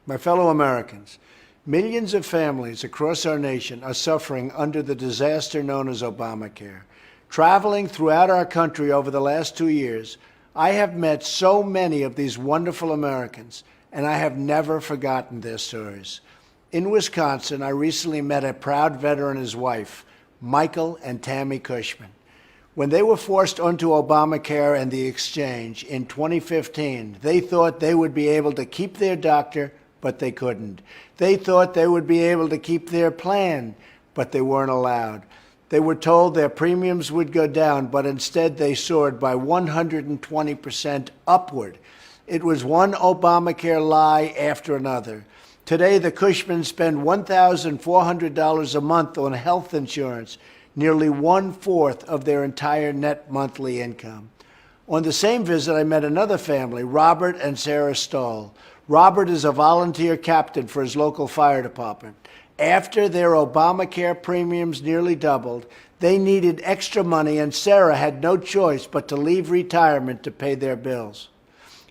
My fellow Americans, millions of families across our nation are suffering under the disaster known as Obamacare. Traveling throughout our country over the last 2 years, I have met so many of these wonderful Americans, and I have never forgotten their stories. In Wisconsin, I recently met a proud veteran and his wife, Michael and Tammy Cushman. When they were forced onto Obamacare and the exchange in 2015, they thought they would be able to keep their doctor, but they couldn't. They thought they would be able to keep their plan, but they weren't allowed. They were told their premiums would go down, but instead they soared by 120% upward. It was one Obamacare lie after another. Today, the Cushmans spend $1,400 a month on health insurance, nearly 1/4 of their entire net monthly income. On the same visit, I met another family, Robert and Sarah Stahl. Robert is a volunteer captain for his local fire department. After their Obamacare premiums nearly doubled, they needed extra money, and Sarah had no choice but to leave retirement to pay their bills.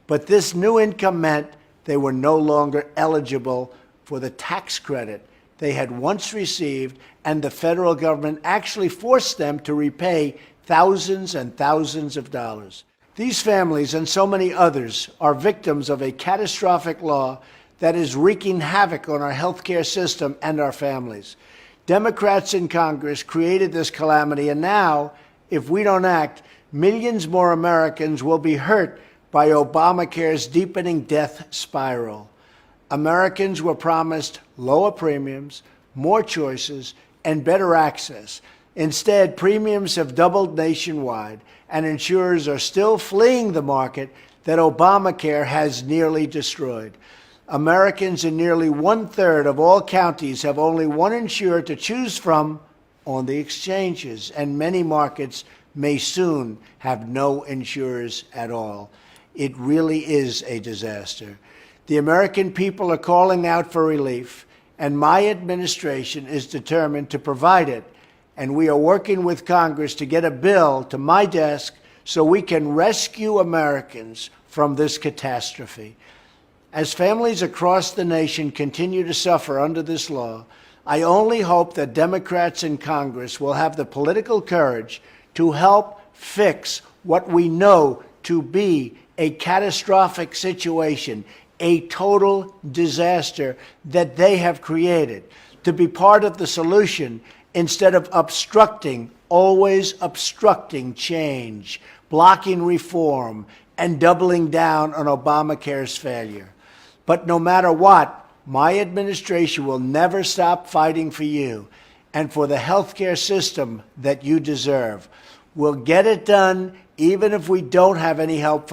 But this new income meant they were no longer eligible for the tax credit they had once received, and the federal government actually forced them to repay thousands and thousands of dollars. These families and so many others are victims of a catastrophic law that is wreaking havoc on our healthcare system and our families. Democrats in Congress created this calamity, and now, if we don't act, millions more Americans will be hurt by Obamacare's deepening death spiral. Americans were promised lower premiums, more choices, and better access. Instead, premiums have doubled nationwide, and insurers are still fleeing the market that Obamacare has nearly destroyed. Americans in nearly 1/3 of all counties have only one insurer to choose from on the exchanges, and many markets may soon have no insurers at all. It really is a disaster. The American people are calling out for relief, and my administration is determined to provide it. And we are working with Congress to get a bill to my desk so we can rescue Americans from this catastrophe. As families across the nation continue to suffer under this law, I only hope that Democrats in Congress will have the political courage to help fix what we know to be a catastrophic situation, a total disaster that they have created, to be part of the solution instead of obstructing, always obstructing change, blocking reform, and doubling down on Obamacare's failure. But no matter what, my administration will never stop fighting for you and for the healthcare system that you deserve. We'll get it done even if we don't have any help